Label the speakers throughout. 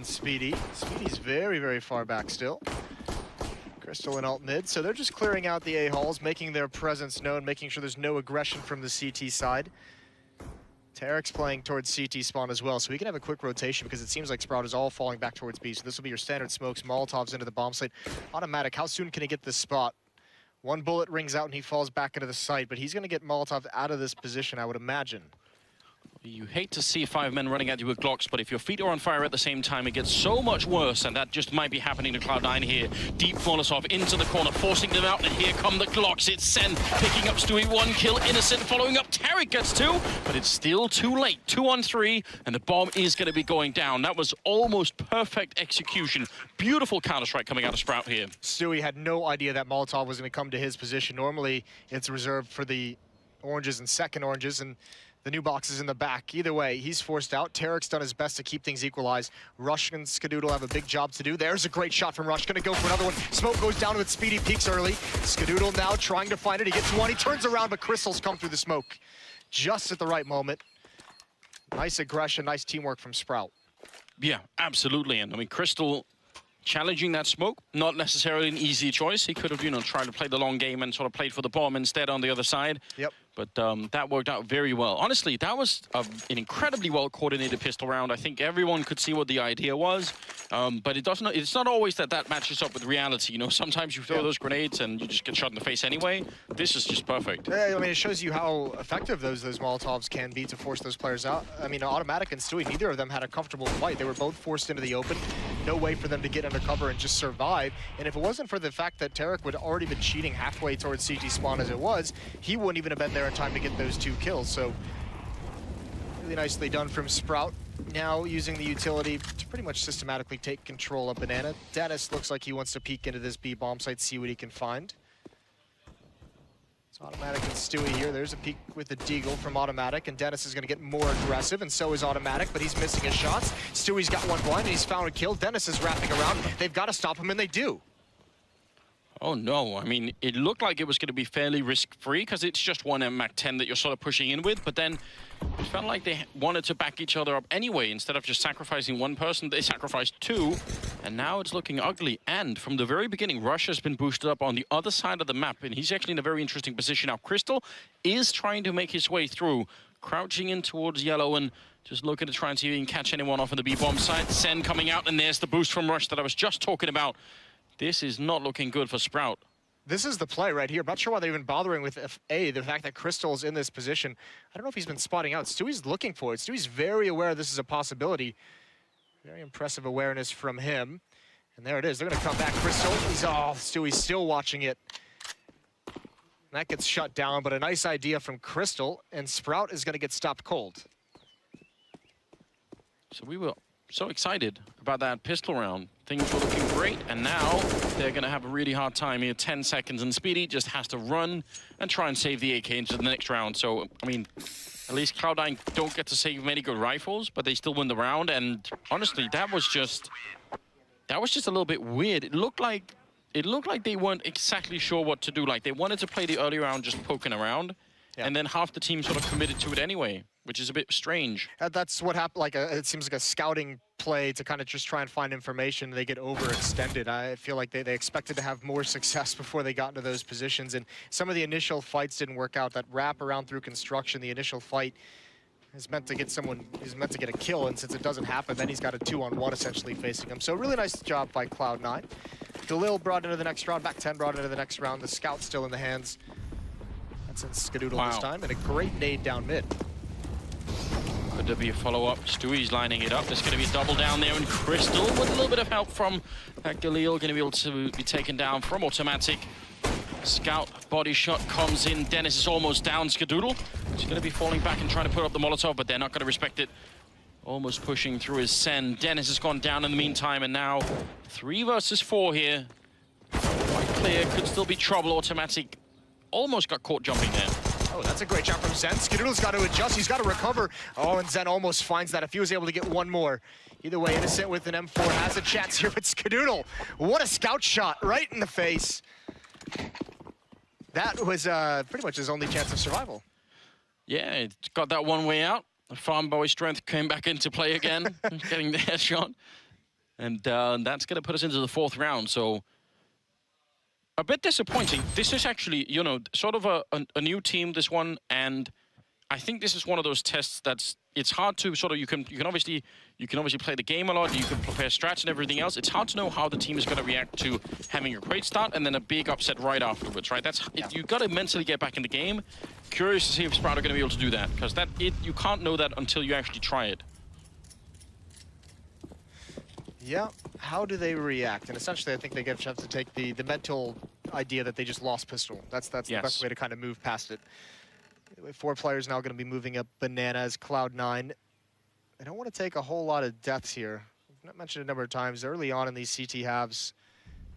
Speaker 1: Spiidi. Spiidi's very, very far back still. kRYSTAL and alt mid, so they're just clearing out the A-halls, making their presence known, making sure there's no aggression from the CT side. Tarik's playing towards CT spawn as well, so we can have a quick rotation because it seems like Sprout is all falling back towards B. So this will be your standard smokes, Molotovs into the bomb site. autimatic, how soon can he get this spot? One bullet rings out and he falls back into the site, but he's going to get Molotov out of this position, I would imagine.
Speaker 2: You hate to see 5 men running at you with Glocks, but if your feet are on fire at the same time, it gets so much worse, and that just might be happening to Cloud9 here. Deep Molotov into the corner, forcing them out, and here come the Glocks. It's zehN picking up Stewie, 1 kill, Innocent following up, tarik gets 2, but it's still too late. 2 on 3, and the bomb is going to be going down. That was almost perfect execution. Beautiful counter-strike coming out of Sprout here.
Speaker 1: Stewie had no idea that Molotov was going to come to his position. Normally, it's reserved for the oranges and second oranges, and the new box is in the back. Either way, he's forced out. Tarik's done his best to keep things equalized. Rush and Skadoodle have a big job to do. There's a great shot from Rush. Gonna go for another one. Smoke goes down with Spiidi, peaks early. Skadoodle now trying to find it. He gets one, he turns around, but kRYSTAL's come through the smoke just at the right moment. Nice aggression, nice teamwork from Sprout.
Speaker 2: Yeah, absolutely. And I mean, kRYSTAL challenging that smoke, not necessarily an easy choice. He could have, you know, tried to play the long game and sort of played for the bomb instead on the other side.
Speaker 1: Yep.
Speaker 2: But that worked out very well. Honestly, that was an incredibly well-coordinated pistol round. I think everyone could see what the idea was. But it's not always that matches up with reality. You know, sometimes you throw those grenades and you just get shot in the face anyway. This is just perfect.
Speaker 1: Yeah, I mean, it shows you how effective those Molotovs can be to force those players out. I mean, autimatic and Stewie, neither of them had a comfortable fight. They were both forced into the open. No way for them to get under cover and just survive. And if it wasn't for the fact that tarik would already been cheating halfway towards CT spawn as it was, he wouldn't even have been there in time to get those 2 kills. So really nicely done from Sprout. Now using the utility to pretty much systematically take control of Banana. Denis looks like he wants to peek into this B bomb site, see what he can find. It's autimatic and Stewie here. There's a peek with the deagle from autimatic, and Denis is going to get more aggressive, and so is autimatic, but he's missing his shots. Stewie's got 1 blind, and he's found a kill. Denis is wrapping around. They've got to stop him, and they do.
Speaker 2: Oh no, I mean, it looked like it was going to be fairly risk-free because it's just 1 MAC-10 that you're sort of pushing in with, but then it felt like they wanted to back each other up anyway. Instead of just sacrificing 1 person, they sacrificed 2, and now it's looking ugly. And from the very beginning, Rush has been boosted up on the other side of the map, and he's actually in a very interesting position now. kRYSTAL is trying to make his way through, crouching in towards yellow and just looking to try and see if he can catch anyone off on the B-bomb side. zehN coming out, and there's the boost from Rush that I was just talking about. This is not looking good for Sprout.
Speaker 1: This is the play right here. I'm not sure why they're even bothering with the fact that kRYSTAL's in this position. I don't know if he's been spotting out. Stewie's looking for it. Stewie's very aware this is a possibility. Very impressive awareness from him. And there it is. They're going to come back. kRYSTAL, Stewie's still watching it. And that gets shut down, but a nice idea from kRYSTAL, and Sprout is going to get stopped cold.
Speaker 2: So we were so excited about that pistol round. Things were looking great, and now they're going to have a really hard time here. 10 seconds, and Spiidi just has to run and try and save the AK into the next round. So, I mean, at least Cloud9 don't get to save many good rifles, but they still win the round. And honestly, that was just a little bit weird. It looked like they weren't exactly sure what to do. Like, they wanted to play the early round just poking around, and then half the team sort of committed to it anyway, which is a bit strange.
Speaker 1: That's what happened. Like it seems like a scouting play to kind of just try and find information. They get overextended. I feel like they expected to have more success before they got into those positions, and some of the initial fights didn't work out. That wrap around through construction, the initial fight is meant to get a kill, and since it doesn't happen, then he's got a 2-on-1 essentially facing him. So really nice job by Cloud9. Galil brought into the next round, MAC-10 brought into the next round. The scout still in the hands. That's in Skadoodle this time, and a great nade down mid.
Speaker 2: Could there be a follow-up? Stewie's lining it up. There's going to be a double down there, and kRYSTAL, with a little bit of help from that Galil, going to be able to be taken down from autimatic. Scout body shot comes in. Denis is almost down. Skadoodle, he's going to be falling back and trying to put up the Molotov, but they're not going to respect it. Almost pushing through his zehN. Denis has gone down in the meantime, and now 3 versus 4 here. Quite clear, could still be trouble. autimatic almost got caught jumping there.
Speaker 1: Oh, that's a great shot from zehN. Skadoodle's got to adjust. He's got to recover. Oh, and zehN almost finds that if he was able to get 1 more. Either way, Innocent with an M4 has a chance here, but Skadoodle, what a scout shot right in the face. That was pretty much his only chance of survival.
Speaker 2: Yeah, it got that one way out. The farm boy strength came back into play again, getting the headshot. And that's going to put us into the 4th round. So a bit disappointing. This is actually, you know, sort of a new team, this one. And I think this is one of those tests that's, it's hard to sort of, you can obviously play the game a lot, you can prepare strats and everything else. It's hard to know how the team is going to react to having a great start and then a big upset right afterwards, right? You've got to mentally get back in the game. Curious to see if Sprout are going to be able to do that, because you can't know that until you actually try it.
Speaker 1: Yeah, how do they react? And essentially, I think they have to take the mental idea that they just lost pistol. That's the best way to kind of move past it. 4 players now going to be moving up bananas. Cloud9. They don't want to take a whole lot of deaths here. I've mentioned it a number of times. Early on in these CT halves,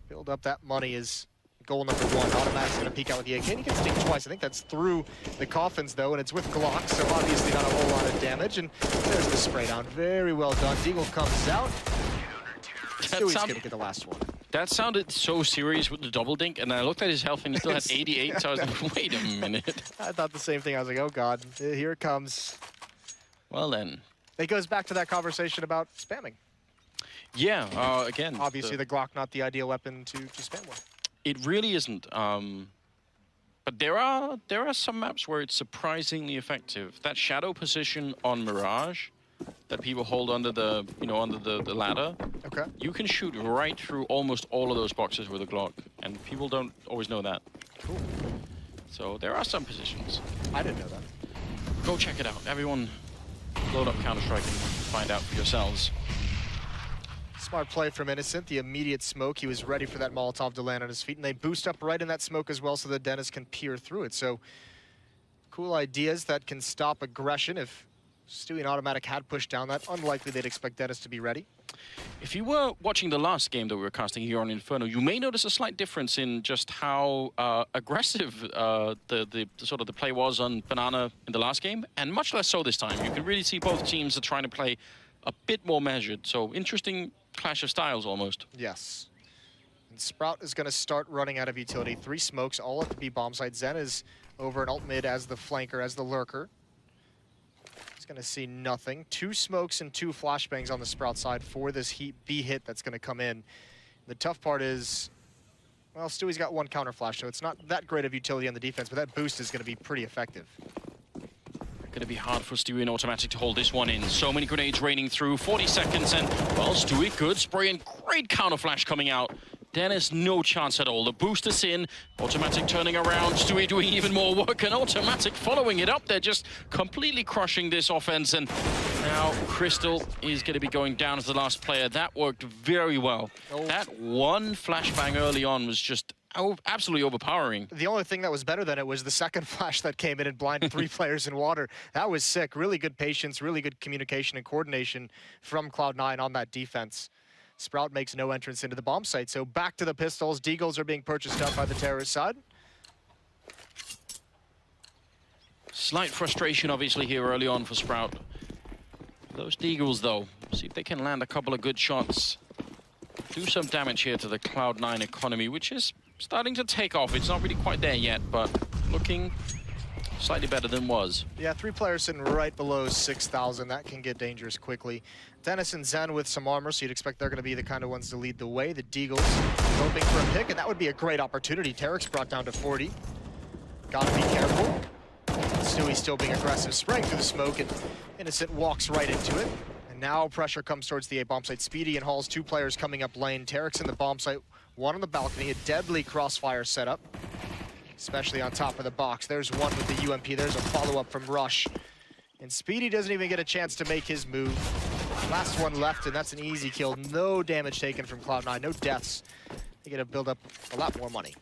Speaker 1: build up that money is goal number 1. Automatic's going to peek out with the AK. And he gets stinged twice. I think that's through the coffins, though, and it's with Glock, so obviously not a whole lot of damage. And there's the spray down. Very well done. Deagle comes out. Stewie's going to get the last one.
Speaker 2: That sounded so serious with the double dink, and I looked at his health and he still had 88, so I was like, wait a minute.
Speaker 1: I thought the same thing. I was like, oh god, here it comes.
Speaker 2: Well then.
Speaker 1: It goes back to that conversation about spamming.
Speaker 2: Yeah, again.
Speaker 1: Obviously the Glock not the ideal weapon to spam with.
Speaker 2: It really isn't. But there are some maps where it's surprisingly effective. That shadow position on Mirage that people hold under the, under the ladder.
Speaker 1: Okay.
Speaker 2: You can shoot right through almost all of those boxes with a Glock, and people don't always know that.
Speaker 1: Cool.
Speaker 2: So there are some positions.
Speaker 1: I didn't know that.
Speaker 2: Go check it out. Everyone, load up Counter-Strike and find out for yourselves.
Speaker 1: Smart play from Innocent. The immediate smoke. He was ready for that Molotov to land on his feet, and they boost up right in that smoke as well, so that Dennis can peer through it. So cool ideas that can stop aggression. If Stewie and Automatic had pushed down that, unlikely they'd expect Dennis to be ready.
Speaker 2: If you were watching the last game that we were casting here on Inferno, you may notice a slight difference in just how aggressive the sort of the play was on Banana in the last game, and much less so this time. You can really see both teams are trying to play a bit more measured. So interesting clash of styles almost.
Speaker 1: Yes. And Sprout is going to start running out of utility. 3 smokes, all at the B bomb site. zehN is over in alt mid as the flanker, as the lurker. Gonna see nothing. 2 smokes and 2 flashbangs on the Sprout side for this B hit that's gonna come in. The tough part is, well, Stewie's got 1 counter flash, so it's not that great of utility on the defense, but that boost is gonna be pretty effective.
Speaker 2: Gonna be hard for Stewie and Autimatic to hold this one in. So many grenades raining through, 40 seconds, and, well, Stewie, good spray and great counter flash coming out. Dennis, no chance at all. The boost is in. Autimatic turning around. Stewie doing even more work, and Autimatic following it up. They're just completely crushing this offense, and now kRYSTAL is going to be going down as the last player. That worked very well. Oh. That one flashbang early on was just absolutely overpowering.
Speaker 1: The only thing that was better than it was the second flash that came in and blinded 3 players in water. That was sick. Really good patience, really good communication and coordination from Cloud9 on that defense. Sprout makes no entrance into the bomb site, so back to the pistols. Deagles are being purchased up by the terrorist side.
Speaker 2: Slight frustration, obviously, here early on for Sprout. Those Deagles, though, see if they can land a couple of good shots. Do some damage here to the Cloud9 economy, which is starting to take off. It's not really quite there yet, but looking slightly better than was.
Speaker 1: Yeah, 3 players sitting right below 6,000. That can get dangerous quickly. Dennis and zehN with some armor, so you'd expect they're going to be the kind of ones to lead the way. The Deagles hoping for a pick, and that would be a great opportunity. Tarik's brought down to 40. Gotta be careful. Stewie still being aggressive, spraying through the smoke, and Innocent walks right into it. And now pressure comes towards the A bomb site. Spiidi and Hall's 2 players coming up lane. Tarik's in the bomb site, 1 on the balcony, a deadly crossfire setup, especially on top of the box. There's 1 with the UMP. There's a follow-up from Rush. And Spiidi doesn't even get a chance to make his move. Last one left, and that's an easy kill. No damage taken from Cloud9, no deaths. They get to build up a lot more money.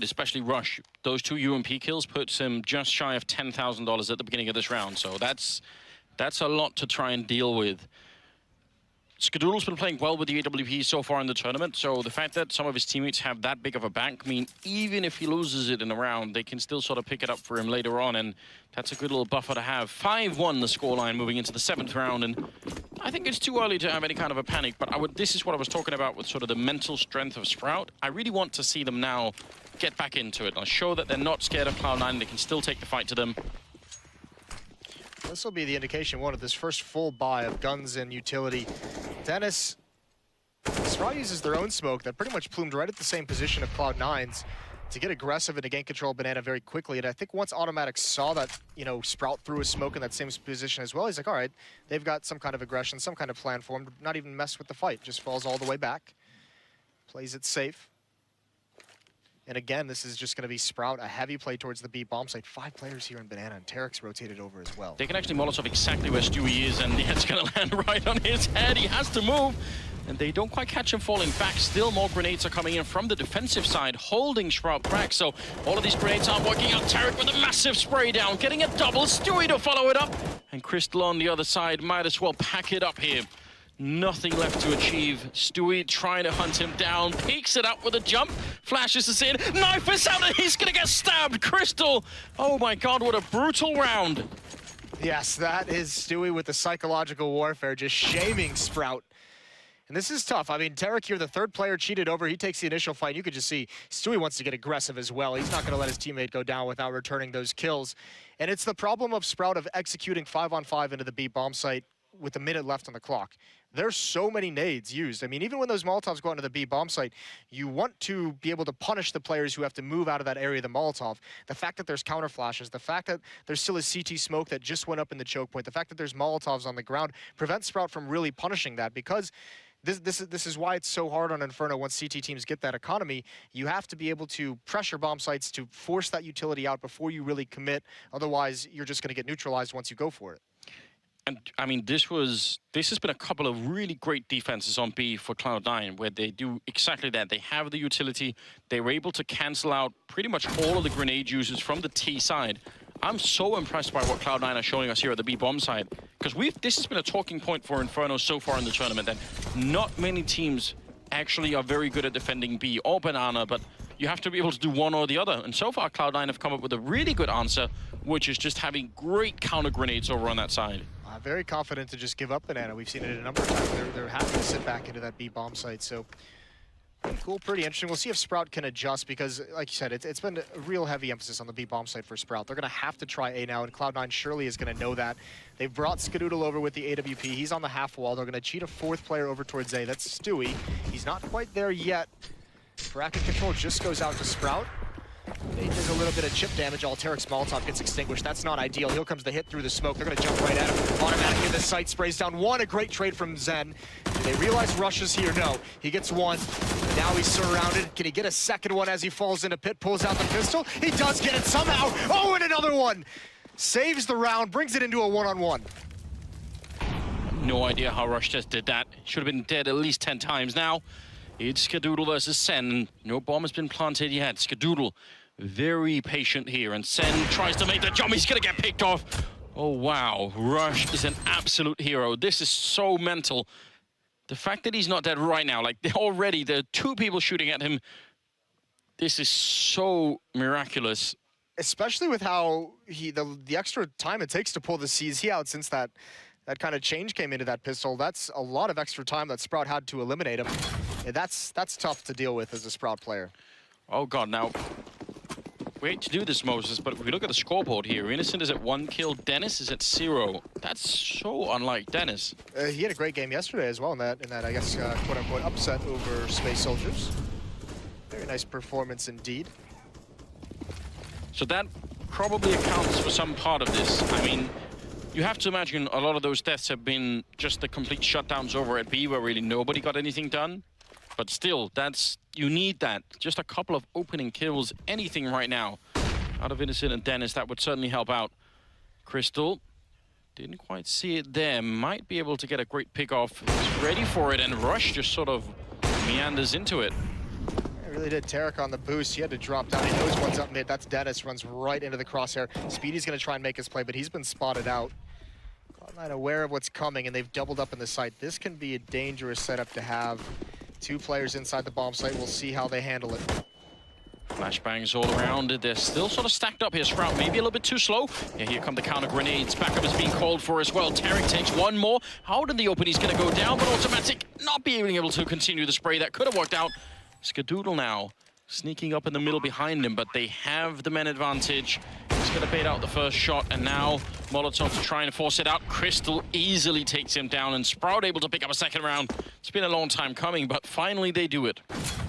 Speaker 2: Especially Rush. Those 2 UMP kills puts him just shy of $10,000 at the beginning of this round, so that's a lot to try and deal with. Skadoodle's been playing well with the AWP so far in the tournament, so the fact that some of his teammates have that big of a bank mean even if he loses it in a round, they can still sort of pick it up for him later on, and that's a good little buffer to have. 5-1 the scoreline moving into the 7th round, and I think it's too early to have any kind of a panic, but this is what I was talking about with sort of the mental strength of Sprout. I really want to see them now get back into it and show that they're not scared of Cloud9, they can still take the fight to them.
Speaker 1: This will be the indication 1 of this first full buy of guns and utility. Dennis Sprout uses their own smoke that pretty much plumed right at the same position of Cloud9's to get aggressive and to gain control of Banana very quickly. And I think once autimatic saw that, you know, Sprout threw a smoke in that same position as well, he's like, all right, they've got some kind of aggression, some kind of plan for him, not even mess with the fight, just falls all the way back, plays it safe. And again, this is just going to be Sprout, a heavy play towards the B bomb site. 5 players here in Banana, and tarik's rotated over as well.
Speaker 2: They can actually Molotov exactly where Stewie is, and it's going to land right on his head. He has to move, and they don't quite catch him falling back. Still more grenades are coming in from the defensive side, holding Sprout back. So all of these grenades aren't working out. tarik with a massive spray down, getting a double. Stewie to follow it up, and kRYSTAL on the other side might as well pack it up here. Nothing left to achieve. Stewie trying to hunt him down, peeks it up with a jump, flashes us in, knife is out, and he's gonna get stabbed. kRYSTAL, oh my god, what a brutal round.
Speaker 1: Yes, that is Stewie with the psychological warfare, just shaming Sprout. And this is tough. I mean, tarik here, the third player cheated over. He takes the initial fight. You could just see Stewie wants to get aggressive as well. He's not going to let his teammate go down without returning those kills. And it's the problem of Sprout of executing 5-on-5 into the B bomb site with a minute left on the clock. There's so many nades used. I mean, even when those Molotovs go into the B bomb site, you want to be able to punish the players who have to move out of that area of the Molotov. The fact that there's counter flashes, the fact that there's still a CT smoke that just went up in the choke point, the fact that there's Molotovs on the ground prevents Sprout from really punishing that, because this is why it's so hard on Inferno once CT teams get that economy. You have to be able to pressure bomb sites to force that utility out before you really commit. Otherwise, you're just going to get neutralized once you go for it.
Speaker 2: And I mean, this has been a couple of really great defenses on B for Cloud9, where they do exactly that. They have the utility. They were able to cancel out pretty much all of the grenade users from the T side. I'm so impressed by what Cloud9 are showing us here at the B bomb side, because this has been a talking point for Inferno so far in the tournament, that not many teams actually are very good at defending B or Banana, but you have to be able to do one or the other. And so far, Cloud9 have come up with a really good answer, which is just having great counter grenades over on that side.
Speaker 1: Very confident to just give up Banana. We've seen it a number of times. They're happy to sit back into that B bomb site. So pretty cool, pretty interesting. We'll see if Sprout can adjust, because, like you said, it's been a real heavy emphasis on the B bomb site for Sprout. They're going to have to try A now, and Cloud9 surely is going to know that. They've brought Skadoodle over with the AWP. He's on the half wall. They're going to cheat a 4th player over towards A. That's Stewie. He's not quite there yet. Bracket control just goes out to Sprout. They does a little bit of chip damage. All tarik's Molotov gets extinguished. That's not ideal. Here comes the hit through the smoke. They're going to jump right at him. autimatic in the site, sprays down 1. A great trade from zehN. Do they realize Rush is here? No. He gets 1. Now he's surrounded. Can he get a second one as he falls into pit, pulls out the pistol? He does get it somehow. Oh, and another one. Saves the round, brings it into a 1-on-1.
Speaker 2: No idea how Rush just did that. Should have been dead at least 10 times now. It's Skadoodle versus zehN. No bomb has been planted yet. Skadoodle very patient here, and zehN tries to make the jump. He's gonna get picked off. Oh wow, Rush is an absolute hero. This is so mental. The fact that he's not dead right now, like already there are 2 people shooting at him. This is so miraculous.
Speaker 1: Especially with how the extra time it takes to pull the CZ out since that kind of change came into that pistol. That's a lot of extra time that Sprout had to eliminate him. And that's tough to deal with as a Sprout player.
Speaker 2: Oh god, now we hate to do this, Moses, but if we look at the scoreboard here, Innocent is at 1 kill, denis is at 0. That's so unlike denis.
Speaker 1: He had a great game yesterday as well in that I guess, quote-unquote upset over Space Soldiers. Very nice performance indeed.
Speaker 2: So that probably accounts for some part of this. I mean, you have to imagine a lot of those deaths have been just the complete shutdowns over at B, where really nobody got anything done. But still, you need that. Just a couple of opening kills, anything right now out of Innocent and denis, that would certainly help out. kRYSTAL didn't quite see it there. Might be able to get a great pick off. He's ready for it, and Rush just sort of meanders into it.
Speaker 1: It really did. tarik on the boost. He had to drop down. He knows one's up mid. That's denis. Runs right into the crosshair. Spiidi's going to try and make his play, but he's been spotted out. Cloud9 aware of what's coming, and they've doubled up in the site. This can be a dangerous setup to have. 2 players inside the bomb site. We'll see how they handle it.
Speaker 2: Flashbangs all around. They're still sort of stacked up here. Sprout maybe a little bit too slow. Yeah, here come the counter grenades. Backup is being called for as well. tarik takes 1 more. Out in the open, he's going to go down, but autimatic not being able to continue the spray. That could have worked out. Skadoodle now sneaking up in the middle behind him, but they have the men advantage. He's gonna bait out the first shot, and now Molotov to try and force it out. kRYSTAL easily takes him down, and Sprout able to pick up a second round. It's been a long time coming, but finally they do it.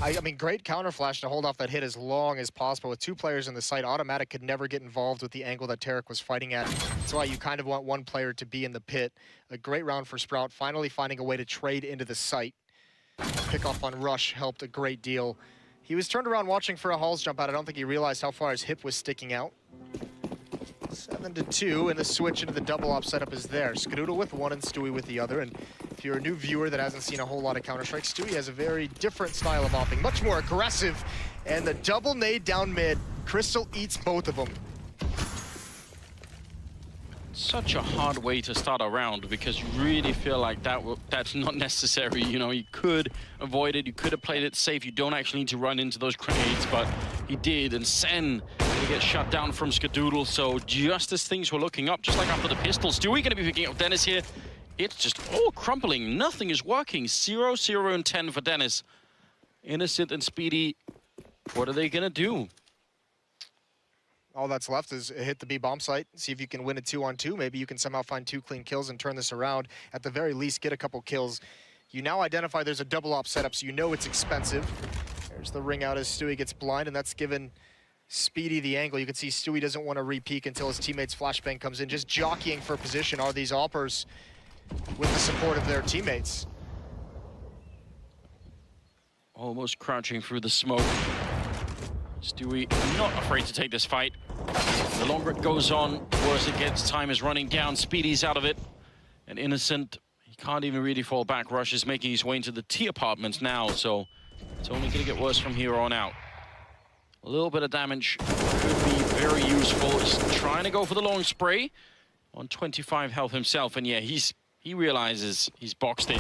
Speaker 1: I mean, great counter flash to hold off that hit as long as possible. With 2 players in the site, autimatic could never get involved with the angle that tarik was fighting at. That's why you kind of want one player to be in the pit. A great round for Sprout, finally finding a way to trade into the site. Pick off on Rush helped a great deal. He was turned around watching for a Halls jump out. I don't think he realized how far his hip was sticking out. 7-2, and the switch into the double op setup is there. Skadoodle with one and Stewie with the other. And if you're a new viewer that hasn't seen a whole lot of Counter-Strike, Stewie has a very different style of opping, much more aggressive. And the double nade down mid, kRYSTAL eats both of them.
Speaker 2: Such a hard way to start a round, because you really feel like that's not necessary. You know, you could avoid it, you could have played it safe. You don't actually need to run into those grenades, but he did. And zehN gonna get shut down from Skadoodle. So just as things were looking up, just like after the pistol, Stewie gonna be picking up denis here. It's just all crumpling. Nothing is working. 0, 0, and 10 for denis. Innocent and Spiidi, what are they gonna do?
Speaker 1: All that's left is hit the B bomb site, see if you can win a 2-on-2. Maybe you can somehow find 2 clean kills and turn this around. At the very least, get a couple kills. You now identify there's a double op setup, so you know it's expensive. There's the ring out as Stewie gets blind, and that's given Spiidi the angle. You can see Stewie doesn't want to re-peek until his teammate's flashbang comes in. Just jockeying for position are these oppers with the support of their teammates.
Speaker 2: Almost crouching through the smoke. Stewie not afraid to take this fight. The longer it goes on, the worse it gets. Time is running down. Spiidi's out of it. And Innocent, he can't even really fall back. Rush is making his way into the T apartments now, so it's only going to get worse from here on out. A little bit of damage could be very useful. He's trying to go for the long spray on 25 health himself, and yeah, he realizes he's boxed in.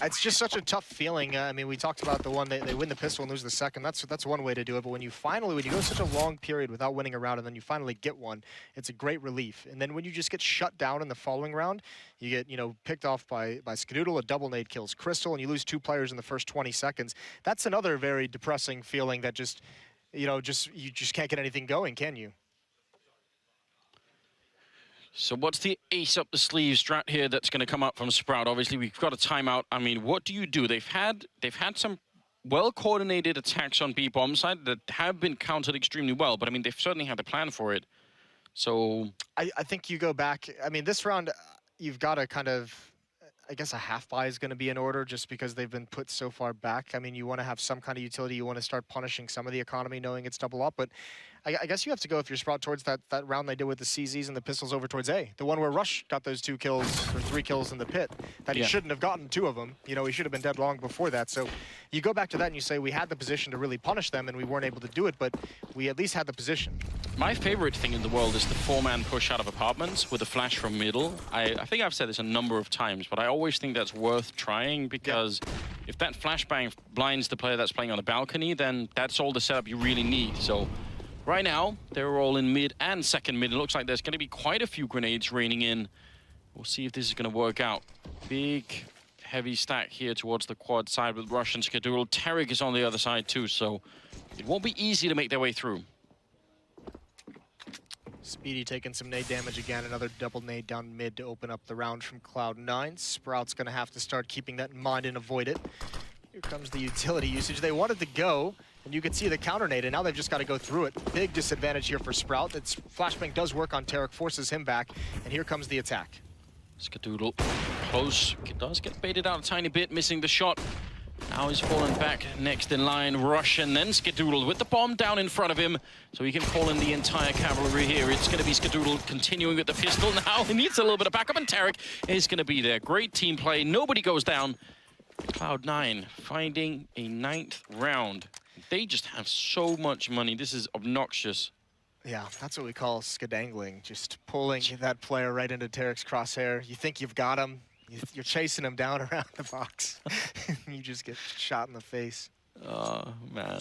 Speaker 1: It's just such a tough feeling. I mean, we talked about the one, they win the pistol and lose the second. That's one way to do it. But when you go such a long period without winning a round and then you finally get one, it's a great relief. And then when you just get shut down in the following round, you get, you know, picked off by Skadoodle, a double nade kills kRYSTAL, and you lose 2 players in the first 20 seconds. That's another very depressing feeling that just, you know, you just can't get anything going, can you?
Speaker 2: So what's the ace up the sleeve strat here that's going to come up from Sprout? Obviously, we've got a timeout. I mean, what do you do? They've had some well-coordinated attacks on B bomb side that have been countered extremely well, but I mean, they've certainly had a plan for it. So
Speaker 1: I think you go back. I mean, this round, you've got to kind of, I guess a half buy is going to be in order just because they've been put so far back. I mean, you want to have some kind of utility. You want to start punishing some of the economy knowing it's double up, but I guess you have to go if you're Sprout towards that round they did with the CZs and the pistols over towards A. The one where Rush got those 2 kills or 3 kills in the pit that he shouldn't have gotten 2 of them. You know, he should have been dead long before that. So you go back to that and you say we had the position to really punish them and we weren't able to do it, but we at least had the position.
Speaker 2: My favorite thing in the world is the 4-man push out of apartments with a flash from middle. I think I've said this a number of times, but I always think that's worth trying because if that flashbang blinds the player that's playing on the balcony, then that's all the setup you really need. So right now, they're all in mid and second mid. It looks like there's going to be quite a few grenades raining in. We'll see if this is going to work out. Big, heavy stack here towards the quad side with Rush and Skadoodle. tarik is on the other side too, so it won't be easy to make their way through.
Speaker 1: Spiidi taking some nade damage again. Another double nade down mid to open up the round from Cloud9. Sprout's going to have to start keeping that in mind and avoid it. Here comes the utility usage. They wanted to go, and you can see the counter nade, and now they've just got to go through it. Big disadvantage here for Sprout. That flashbang does work on tarik, forces him back, and here comes the attack.
Speaker 2: Skadoodle close, does get baited out a tiny bit, missing the shot. Now he's fallen back next in line. Rush and then Skadoodle with the bomb down in front of him, so he can call in the entire cavalry here. It's going to be Skadoodle continuing with the pistol. Now he needs a little bit of backup, and tarik is going to be there. Great team play. Nobody goes down. Cloud9 finding a 9th round. They just have so much money. This is obnoxious.
Speaker 1: Yeah, that's what we call skadangling. Just pulling that player right into tarik's crosshair. You think you've got him. You're chasing him down around the box. You just get shot in the face.
Speaker 2: Oh, man.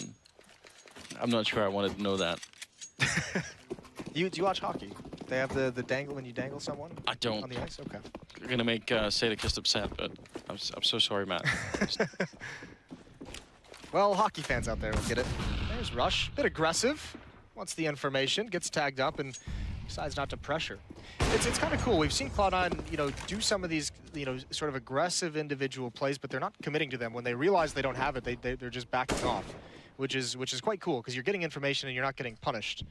Speaker 2: I'm not sure I wanted to know that.
Speaker 1: Do you watch hockey? They have the dangle when you dangle someone?
Speaker 2: I don't.
Speaker 1: On the ice? Okay.
Speaker 2: You're going to make Sadakist upset, but I'm so sorry, Matt.
Speaker 1: Well, hockey fans out there will get it. There's Rush. Bit aggressive. wants the information, gets tagged up, and decides not to pressure. It's kind of cool. We've seen Cloud9, you know, do some of these, you know, sort of aggressive individual plays, but they're not committing to them. When they realize they don't have it, they're just backing off, which is quite cool because you're getting information and you're not getting punished.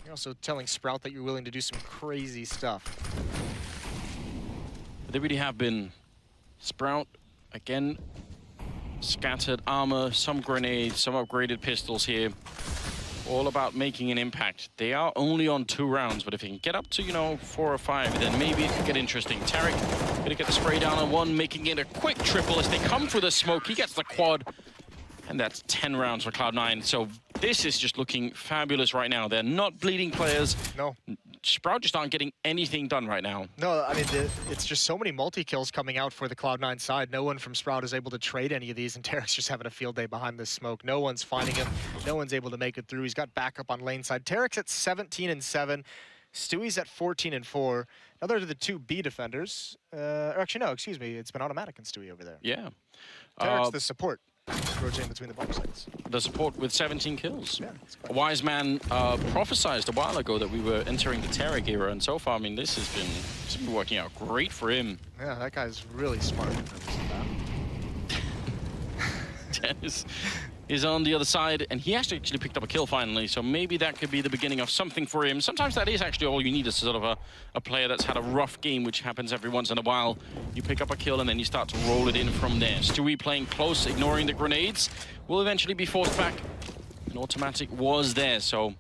Speaker 1: You're also telling Sprout that you're willing to do some crazy stuff.
Speaker 2: They really have been. Sprout, again, scattered armor, some grenades, some upgraded pistols here. All about making an impact. They are only on 2 rounds, but if they can get up to, you know, 4 or 5, then maybe it could get interesting. tarik gonna get the spray down on 1, making it a quick triple as they come through the smoke. He gets the quad, and that's 10 rounds for Cloud9. So this is just looking fabulous right now. They're not bleeding players.
Speaker 1: No.
Speaker 2: Sprout just aren't getting anything done right now.
Speaker 1: No, I mean, it's just so many multi-kills coming out for the Cloud9 side. No one from Sprout is able to trade any of these, and tarik's just having a field day behind this smoke. No one's finding him. No one's able to make it through. He's got backup on lane side. tarik's at 17-7. Stewie's at 14-4. Now they're the 2 B defenders. Or actually, no, excuse me. It's been autimatic and Stewie over there.
Speaker 2: Yeah.
Speaker 1: tarik's the support. Rotating between the bomb sites.
Speaker 2: The support with 17 kills.
Speaker 1: Yeah,
Speaker 2: a wise man prophesized a while ago that we were entering the tarik era, and so far, I mean, this has been working out great for him.
Speaker 1: Yeah, that guy's really smart.
Speaker 2: Denis is on the other side, and he actually picked up a kill finally, so maybe that could be the beginning of something for him. Sometimes that is actually all you need, is sort of a player that's had a rough game, which happens every once in a while. You pick up a kill, and then you start to roll it in from there. Stewie playing close, ignoring the grenades, will eventually be forced back. An autimatic was there, so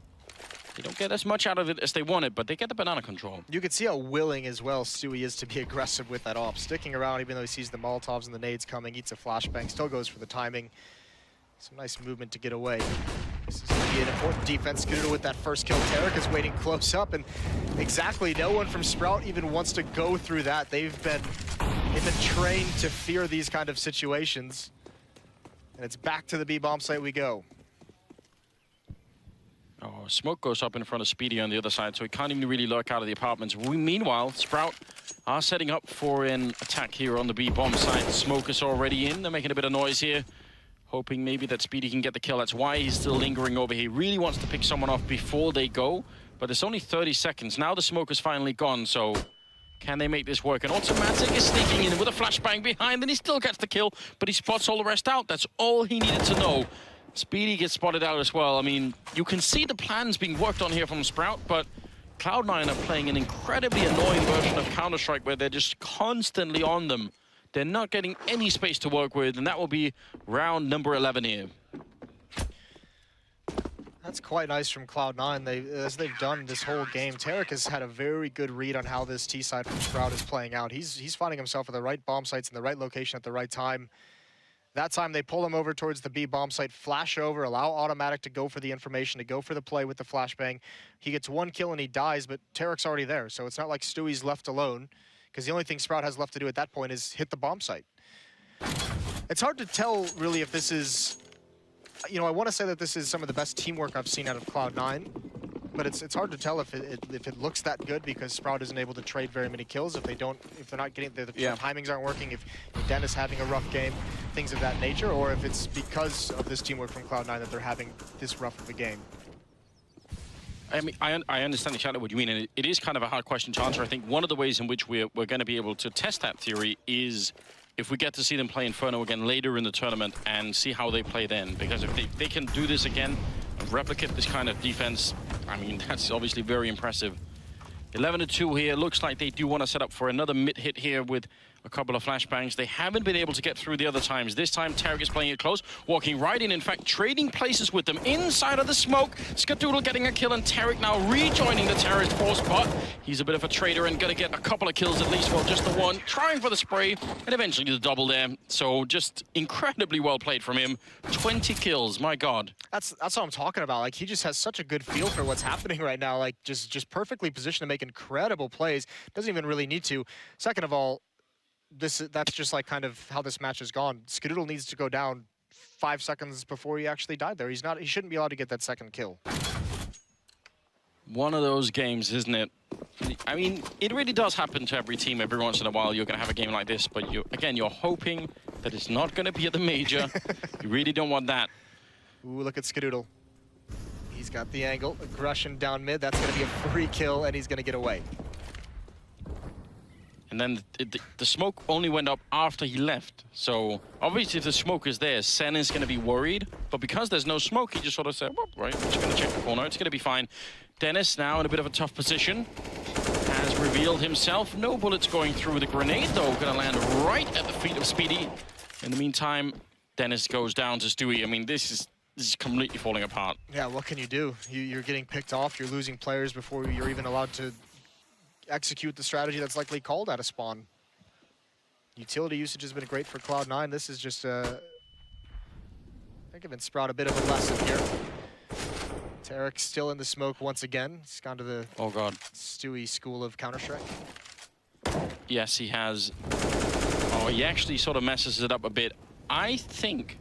Speaker 2: they don't get as much out of it as they wanted, but they get the banana control.
Speaker 1: You can see how willing as well Stewie is to be aggressive with that op. Sticking around even though he sees the Molotovs and the nades coming, eats a flashbang, still goes for the timing. Some nice movement to get away. This is going to be an important defense. Skadoodle with that first kill. tarik is waiting close up, and exactly no one from Sprout even wants to go through that. They've been trained to fear these kind of situations. And it's back to the B bomb site we go.
Speaker 2: Oh, smoke goes up in front of Spiidi on the other side, so he can't even really lurk out of the apartments. Meanwhile, Sprout are setting up for an attack here on the B bomb site. Smoke is already in. They're making a bit of noise here, hoping maybe that Spiidi can get the kill. That's why he's still lingering over here. He really wants to pick someone off before they go, but it's only 30 seconds. Now the smoke is finally gone, so can they make this work? An autimatic is sneaking in with a flashbang behind, and he still gets the kill, but he spots all the rest out. That's all he needed to know. Spiidi gets spotted out as well. I mean, you can see the plans being worked on here from Sprout, but Cloud9 are playing an incredibly annoying version of Counter-Strike where they're just constantly on them. They're not getting any space to work with, and that will be round number 11 here.
Speaker 1: That's quite nice from Cloud9. As they've done this whole game, tarik has had a very good read on how this T side from Sprout is playing out. He's finding himself at the right bomb sites in the right location at the right time. That time they pull him over towards the B bomb site, flash over, allow autimatic to go for the information, to go for the play with the flashbang. He gets 1 kill and he dies, but tarik's already there, so it's not like Stewie's left alone, because the only thing Sprout has left to do at that point is hit the bomb site. It's hard to tell, really, if this is... You know, I want to say that this is some of the best teamwork I've seen out of Cloud9, but it's hard to tell if it looks that good because Sprout isn't able to trade very many kills, if they're not getting the timings aren't working, if Denis having a rough game, things of that nature, or if it's because of this teamwork from Cloud9 that they're having this rough of a game.
Speaker 2: I mean, I understand exactly what you mean, and it is kind of a hard question to answer. I think one of the ways in which we're going to be able to test that theory is if we get to see them play Inferno again later in the tournament and see how they play then. Because if they can do this again and replicate this kind of defense, I mean, that's obviously very impressive. 11-2 here. Looks like they do want to set up for another mid hit here with a couple of flashbangs. They haven't been able to get through the other times. This time, tarik is playing it close, walking right in fact, trading places with them inside of the smoke. Skadoodle getting a kill, and tarik now rejoining the terrorist force, but he's a bit of a traitor and going to get a couple of kills at least. Well, just the one, trying for the spray, and eventually the double there. So just incredibly well played from him. 20 kills, my God.
Speaker 1: That's what I'm talking about. Like, he just has such a good feel for what's happening right now. Like, just perfectly positioned to make incredible plays. Doesn't even really need to. Second of all, that's just like kind of how this match has gone. Skadoodle needs to go down 5 seconds before he actually died there. He shouldn't be allowed to get that second kill.
Speaker 2: One of those games, isn't it? I mean, it really does happen to every team every once in a while. You're going to have a game like this, but you're hoping that it's not going to be at the major. You really don't want that.
Speaker 1: Ooh, look at Skadoodle. He's got the angle, aggression down mid. That's going to be a free kill, and he's going to get away.
Speaker 2: And then the smoke only went up after he left. So obviously if the smoke is there, zehN is going to be worried. But because there's no smoke, he just sort of said, well, right, I'm just going to check the corner. It's going to be fine. denis now in a bit of a tough position. Has revealed himself. No bullets going through. The grenade, though, going to land right at the feet of Spiidi. In the meantime, denis goes down to Stewie. I mean, this is completely falling apart.
Speaker 1: Yeah, what can you do? You're getting picked off. You're losing players before you're even allowed to execute the strategy that's likely called out of spawn. Utility usage has been great for Cloud9. This is just I think giving Sprout a bit of a lesson here. tarik still in the smoke once again. He's gone to the Stewie school of Counter-Strike.
Speaker 2: Yes, he has. Oh, he actually sort of messes it up a bit. I think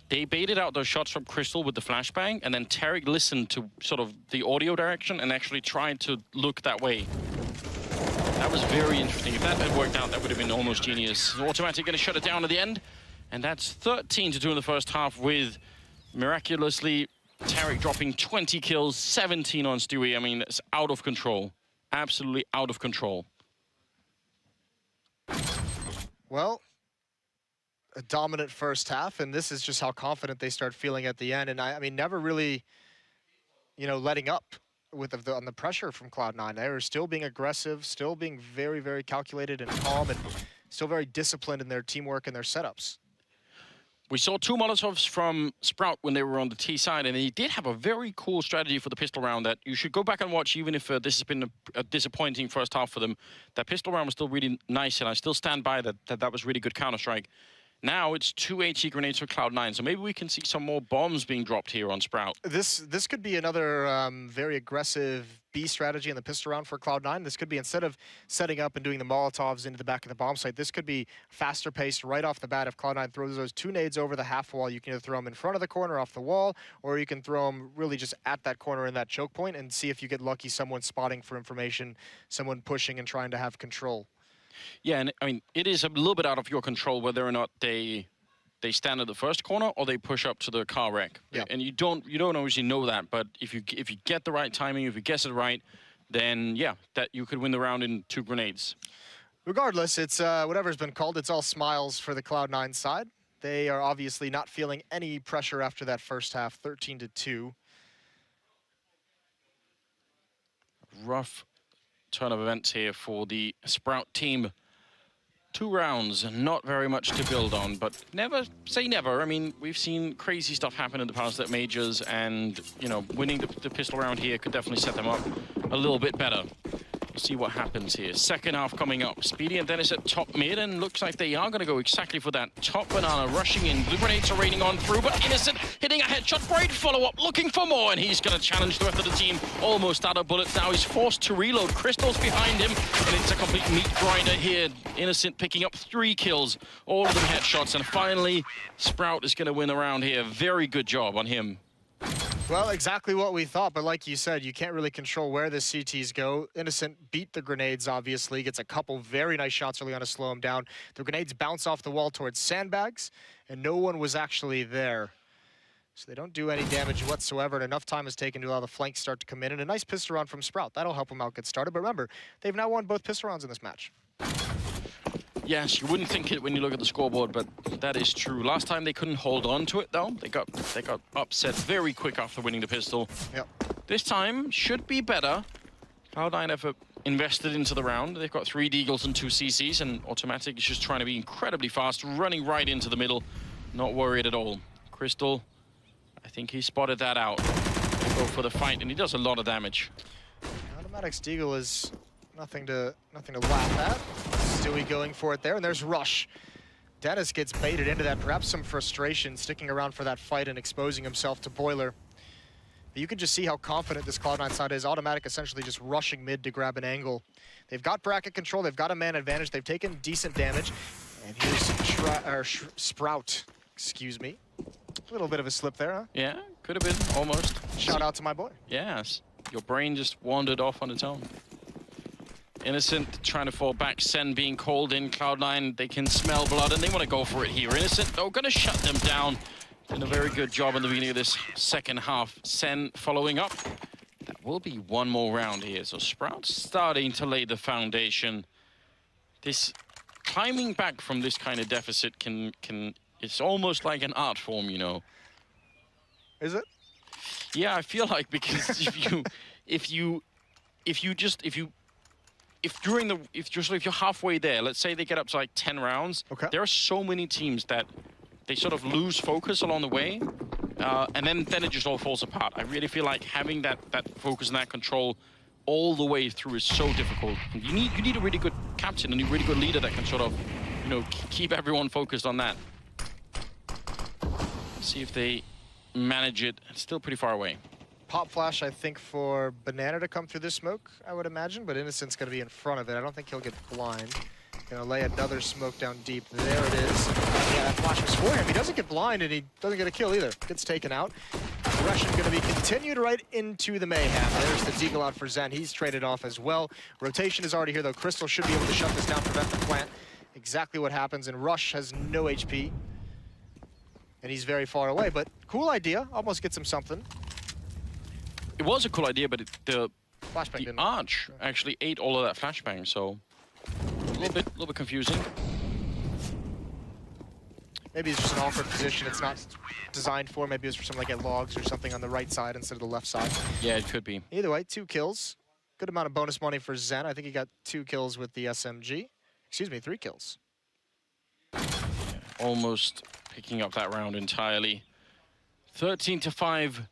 Speaker 2: they baited out those shots from kRYSTAL with the flashbang, and then tarik listened to sort of the audio direction and actually tried to look that way. That was very interesting. If that had worked out, that would have been almost genius. autimatic going to shut it down at the end, and that's 13-2 in the first half, with miraculously tarik dropping 20 kills, 17 on Stewie. I mean, it's out of control. Absolutely out of control.
Speaker 1: Well, a dominant first half, and this is just how confident they start feeling at the end. And I mean, never really, you know, letting up with on the pressure from Cloud9. They were still being aggressive, still being very, very calculated and calm, and still very disciplined in their teamwork and their setups.
Speaker 2: We saw 2 Molotovs from Sprout when they were on the T side, and they did have a very cool strategy for the pistol round that you should go back and watch, even if this has been a disappointing first half for them. That pistol round was still really nice, and I still stand by that was really good Counter-Strike. Now it's 2 HE grenades for Cloud9, so maybe we can see some more bombs being dropped here on Sprout.
Speaker 1: This could be another very aggressive B strategy in the pistol round for Cloud9. This could be, instead of setting up and doing the Molotovs into the back of the bomb site, this could be faster paced right off the bat. If Cloud9 throws those 2 nades over the half wall, you can either throw them in front of the corner off the wall, or you can throw them really just at that corner in that choke point and see if you get lucky, someone spotting for information, someone pushing and trying to have control.
Speaker 2: Yeah, and I mean, it is a little bit out of your control whether or not they stand at the first corner or they push up to the car wreck.
Speaker 1: Yeah.
Speaker 2: And you don't always know that, but if you get the right timing, if you guess it right, then yeah, that you could win the round in 2 grenades.
Speaker 1: Regardless, it's whatever's been called, it's all smiles for the Cloud9 side. They are obviously not feeling any pressure after that first half, 13-2.
Speaker 2: Rough turn of events here for the Sprout team. 2 rounds, not very much to build on, but never say never. I mean, we've seen crazy stuff happen in the past at majors, and, you know, winning the pistol round here could definitely set them up a little bit better. We'll see what happens here. Second half coming up. Spiidi and denis at top mid, and looks like they are going to go exactly for that. Top banana rushing in. Blue grenades are raining on through, but Innocent hitting a headshot. Great follow-up, looking for more, and he's going to challenge the rest of the team. Almost out of bullets now. He's forced to reload. kRYSTAL's behind him, and it's a complete meat grinder here. Innocent picking up 3 kills, all of them headshots, and finally, Sprout is going to win the round here. Very good job on him.
Speaker 1: Well, exactly what we thought, but like you said, you can't really control where the CTs go. Innocent beat the grenades, obviously, gets a couple very nice shots early on to slow him down. The grenades bounce off the wall towards sandbags, and no one was actually there. So they don't do any damage whatsoever, and enough time is taken to allow the flanks start to come in, and a nice pistol round from Sprout. That'll help them out get started, but remember, they've now won both pistol rounds in this match.
Speaker 2: Yes, you wouldn't think it when you look at the scoreboard, but that is true. Last time they couldn't hold on to it, though. They got upset very quick after winning the pistol.
Speaker 1: Yep.
Speaker 2: This time should be better. Cloud9 have invested into the round. They've got 3 deagles and 2 CCs, and autimatic is just trying to be incredibly fast, running right into the middle. Not worried at all. kRYSTAL, I think he spotted that out. They go for the fight, and he does a lot of damage.
Speaker 1: Automatic's deagle is nothing to laugh at. Stewie going for it there, and there's Rush. denis gets baited into that, perhaps some frustration, sticking around for that fight and exposing himself to Boiler. But you can just see how confident this Cloud9 side is. autimatic essentially just rushing mid to grab an angle. They've got bracket control, they've got a man advantage, they've taken decent damage. And here's Sprout, excuse me. A little bit of a slip there, huh?
Speaker 2: Yeah, could have been, almost.
Speaker 1: Shout out to my boy.
Speaker 2: Yes, your brain just wandered off on its own. Innocent trying to fall back, zehN being called in. Cloud9, they can smell blood and they want to go for it here. Innocent, though, going to shut them down. Did a very good job in the beginning of this second half. zehN following up. That will be one more round here. So Sprout starting to lay the foundation. This climbing back from this kind of deficit it's almost like an art form, you know.
Speaker 1: Is it?
Speaker 2: Yeah, I feel like, because if you're halfway there, let's say they get up to like 10 rounds,
Speaker 1: okay,
Speaker 2: there are so many teams that they sort of lose focus along the way, and then it just all falls apart. I really feel like having that focus and that control all the way through is so difficult. And you need a really good captain and a really good leader that can sort of, you know, keep everyone focused on that. See if they manage it. It's still pretty far away.
Speaker 1: Pop flash, I think, for Banana to come through this smoke, I would imagine, but Innocent's going to be in front of it. I don't think he'll get blind. Gonna lay another smoke down deep. There it is. Yeah, that flash was for him. He doesn't get blind, and he doesn't get a kill either. Gets taken out. Russian going to be continued right into the mayhem. There's the Deagle out for zehN. He's traded off as well. Rotation is already here, though. Crystal should be able to shut this down, prevent the plant. Exactly what happens, and Rush has no HP. And he's very far away, but cool idea. Almost gets him something.
Speaker 2: It was a cool idea, but the
Speaker 1: Flashbang
Speaker 2: Arch actually ate all of that flashbang, so a little bit confusing.
Speaker 1: Maybe it's just an awkward position. It's not designed for. Maybe it's for something like at logs or something on the right side instead of the left side.
Speaker 2: Yeah, it could be.
Speaker 1: Either way, 2 kills. Good amount of bonus money for zehN. I think he got 2 kills with the SMG. Excuse me, 3 kills.
Speaker 2: Yeah, almost picking up that round entirely. 13-5.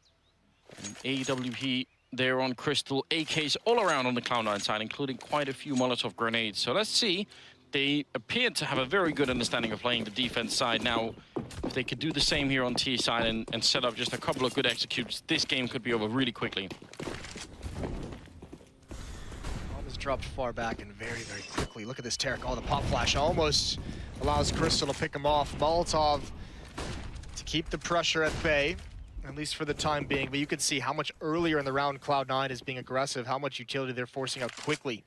Speaker 2: And AWP there on Crystal. AKs all around on the Cloud9 side, including quite a few Molotov grenades. So let's see. They appear to have a very good understanding of playing the defense side. Now, if they could do the same here on T side and set up just a couple of good executes, this game could be over really quickly.
Speaker 1: Almost dropped far back and very, very quickly. Look at this tarik. Oh, the pop flash almost allows Crystal to pick him off. Molotov to keep the pressure at bay, at least for the time being. But you can see how much earlier in the round Cloud9 is being aggressive, how much utility they're forcing out quickly.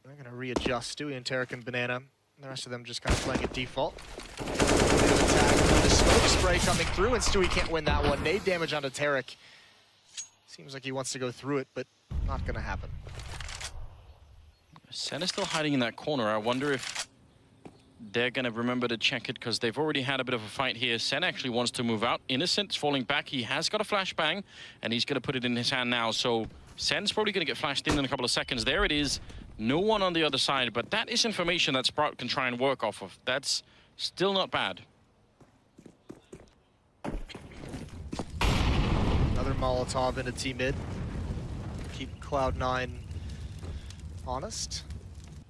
Speaker 1: They're going to readjust. Stewie and tarik and Banana. The rest of them just kind of playing at default. The smoke spray coming through, and Stewie can't win that one. Nade damage onto tarik. Seems like he wants to go through it, but not going to happen.
Speaker 2: zehN is still hiding in that corner. I wonder if they're going to remember to check it, because they've already had a bit of a fight here. zehN actually wants to move out. Innocent's falling back. He has got a flashbang, and he's going to put it in his hand now. So zehN's probably going to get flashed in a couple of seconds. There it is. No one on the other side, but that is information that Sprout can try and work off of. That's still not bad.
Speaker 1: Another Molotov into T-mid. Keep Cloud9 honest.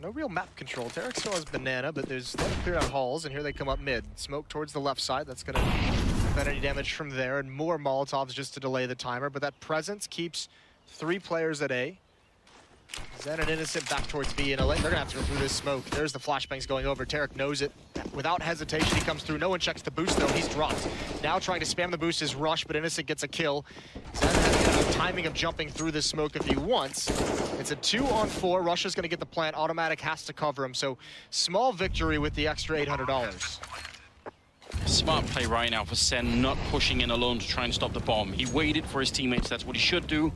Speaker 1: No real map control. tarik still has Banana, but there's cleared out halls, and here they come up mid. Smoke towards the left side. That's going to prevent any damage from there, and more Molotovs just to delay the timer. But that presence keeps 3 players at A. zehN and Innocent back towards B, and they're going to have to go through this smoke. There's the flashbangs going over. tarik knows it. Without hesitation, he comes through. No one checks the boost, though. He's dropped. Now trying to spam the boost is Rush, but Innocent gets a kill. zehN has the timing of jumping through this smoke if he wants. It's a 2-on-4. Rush is going to get the plant. Autimatic has to cover him, so small victory with the extra $800.
Speaker 2: Smart play right now for zehN, not pushing in alone to try and stop the bomb. He waited for his teammates. That's what he should do.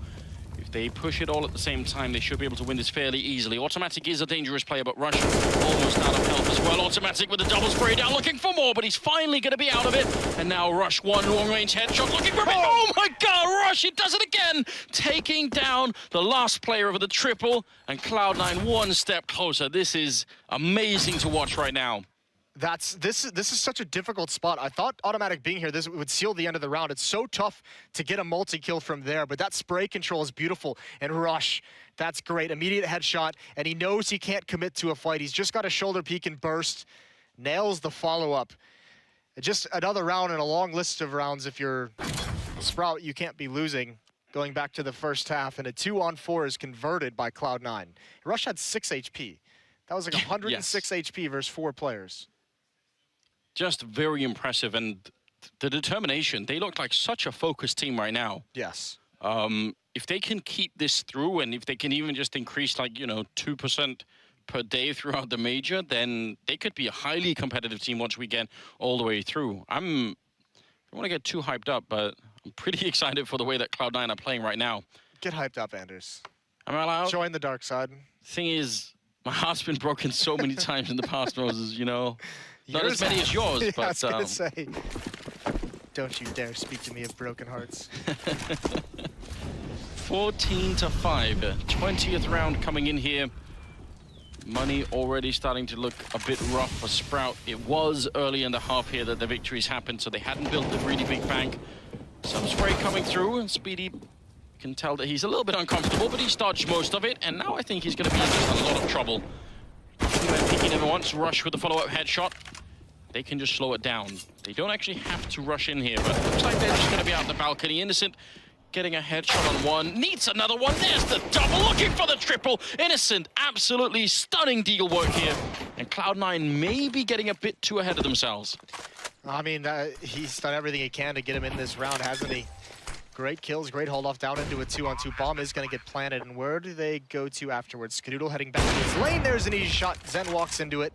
Speaker 2: If they push it all at the same time, they should be able to win this fairly easily. autimatic is a dangerous player, but Rush almost out of health as well. autimatic with a double spray down, looking for more, but he's finally going to be out of it. And now Rush, one long-range headshot, looking for a bit. Oh my God, Rush, he does it again! Taking down the last player of the triple, and Cloud9 one step closer. This is amazing to watch right now.
Speaker 1: This is such a difficult spot. I thought autimatic being here, this would seal the end of the round. It's so tough to get a multi-kill from there, but that spray control is beautiful. And Rush, that's great. Immediate headshot, and he knows he can't commit to a fight. He's just got a shoulder peek and burst. Nails the follow-up. Just another round in a long list of rounds. If you're Sprout, you can't be losing. Going back to the first half, and a 2-on-4 is converted by Cloud9. Rush had 6 HP. That was like 106 HP versus 4 players.
Speaker 2: Just very impressive, and the determination. They look like such a focused team right now.
Speaker 1: Yes.
Speaker 2: If they can keep this through, and if they can even just increase, like, you know, 2% per day throughout the major, then they could be a highly competitive team once we get all the way through. I don't want to get too hyped up, but I'm pretty excited for the way that Cloud9 are playing right now.
Speaker 1: Get hyped up, Anders.
Speaker 2: Am I allowed?
Speaker 1: Join the dark side.
Speaker 2: Thing is, my heart's been broken so many times in the past, Moses, you know. Not as many as yours,
Speaker 1: yeah,
Speaker 2: but...
Speaker 1: I was gonna say, don't you dare speak to me of broken hearts.
Speaker 2: 14-5, 20th round coming in here. Money already starting to look a bit rough for Sprout. It was early in the half here that the victories happened, so they hadn't built a really big bank. Some spray coming through, and Spiidi can tell that he's a little bit uncomfortable, but he's dodged most of it, and now I think he's going to be in just a lot of trouble. Peeking in once, rush with the follow-up headshot. They can just slow it down. They don't actually have to rush in here, but it looks like they're just going to be out the balcony. Innocent getting a headshot on one, needs another one. There's the double, looking for the triple. Innocent, absolutely stunning deal work here. And Cloud9 may be getting a bit too ahead of themselves.
Speaker 1: I mean, he's done everything he can to get him in this round, hasn't he? Great kills, great hold off down into a 2-on-2. Bomb is going to get planted, and where do they go to afterwards? Skadoodle heading back to his lane. There's an easy shot. zehN walks into it,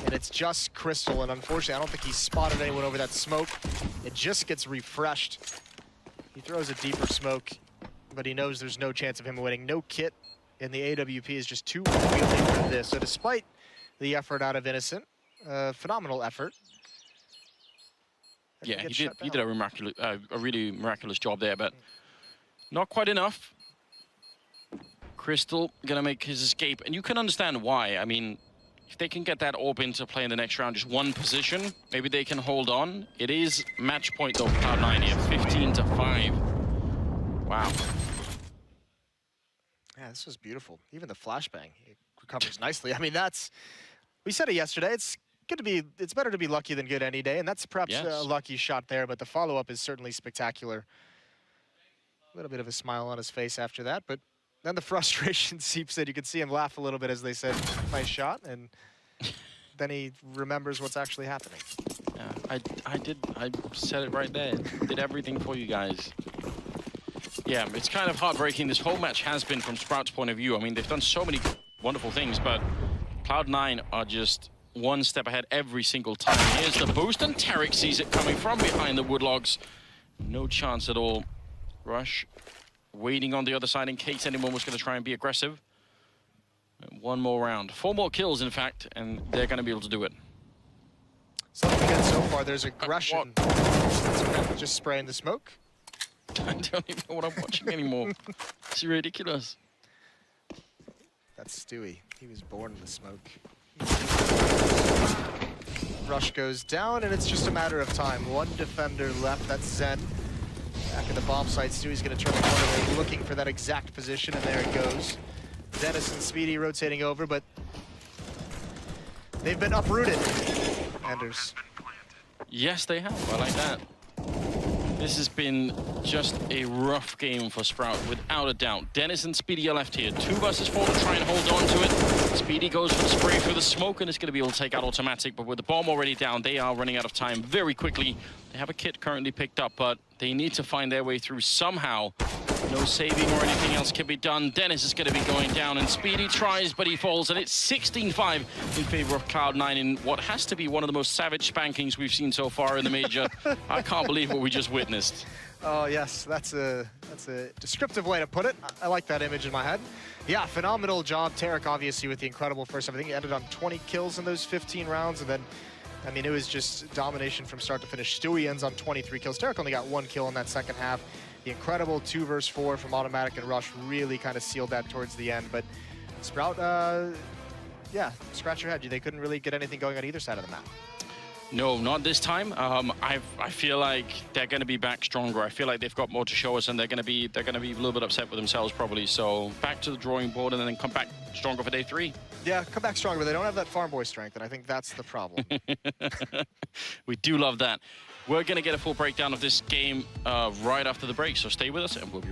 Speaker 1: and it's just kRYSTAL, and unfortunately, I don't think he spotted anyone over that smoke. It just gets refreshed. He throws a deeper smoke, but he knows there's no chance of him winning. No kit in the AWP is just too unwieldy for this. So despite the effort out of Innocent, phenomenal effort.
Speaker 2: Yeah, he did a really miraculous job there, but not quite enough. kRYSTAL gonna make his escape, and you can understand why. I mean, if they can get that orb into play in the next round, just one position, maybe they can hold on. It is match point though, Cloud9 here, 15-5. Wow.
Speaker 1: Yeah, this was beautiful. Even the flashbang, it recovers nicely. I mean, we said it yesterday, it's better to be lucky than good any day, and that's perhaps a lucky shot there, but the follow-up is certainly spectacular. A little bit of a smile on his face after that, but then the frustration seeps in. You can see him laugh a little bit as they said, nice shot, and then he remembers what's actually happening.
Speaker 2: Yeah, I said it right there. Did everything for you guys. Yeah, it's kind of heartbreaking. This whole match has been from Sprout's point of view. I mean, they've done so many wonderful things, but Cloud9 are just one step ahead every single time. Here's the boost, and tarik sees it coming from behind the woodlogs. No chance at all. Rush waiting on the other side in case anyone was going to try and be aggressive. One more round. 4 more kills, in fact, and they're going to be able to do it.
Speaker 1: Something good so far. There's aggression. Just spraying the smoke.
Speaker 2: I don't even know what I'm watching anymore. It's ridiculous.
Speaker 1: That's Stewie. He was born in the smoke. Rush goes down, and it's just a matter of time. One defender left. That's zehN. Back at the bomb site, Stewie's going to turn the corner away, looking for that exact position, and there it goes. Denis and Spiidi rotating over, but they've been uprooted. Anders.
Speaker 2: Yes, they have. I like that. This has been just a rough game for Sprout, without a doubt. Denis and Spiidi are left here. 2 versus 4 to try and hold on to it. Spiidi goes for the spray through the smoke, and it's going to be able to take out autimatic, but with the bomb already down, they are running out of time very quickly. They have a kit currently picked up, but they need to find their way through somehow. No saving or anything else can be done. Denis is going to be going down, and Spiidi tries, but he falls, and it's 16-5 in favor of Cloud9 in what has to be one of the most savage spankings we've seen so far in the major. I can't believe what we just witnessed.
Speaker 1: Oh, yes, that's a descriptive way to put it. I like that image in my head. Yeah, phenomenal job. tarik, obviously, with the incredible first. I think he ended on 20 kills in those 15 rounds, and then, I mean, it was just domination from start to finish. Stewie ends on 23 kills. tarik only got 1 kill in that second half. The incredible 2 versus 4 from autimatic and rush really kind of sealed that towards the end. But Sprout, yeah, scratch your head. They couldn't really get anything going on either side of the map.
Speaker 2: No, not this time. I feel like they're going to be back stronger. I feel like they've got more to show us, and they're going to be a little bit upset with themselves probably. So back to the drawing board, and then come back stronger for day 3.
Speaker 1: Yeah, come back stronger, but they don't have that farm boy strength, and I think that's the problem.
Speaker 2: We do love that. We're going to get a full breakdown of this game right after the break, so stay with us, and we'll be right back.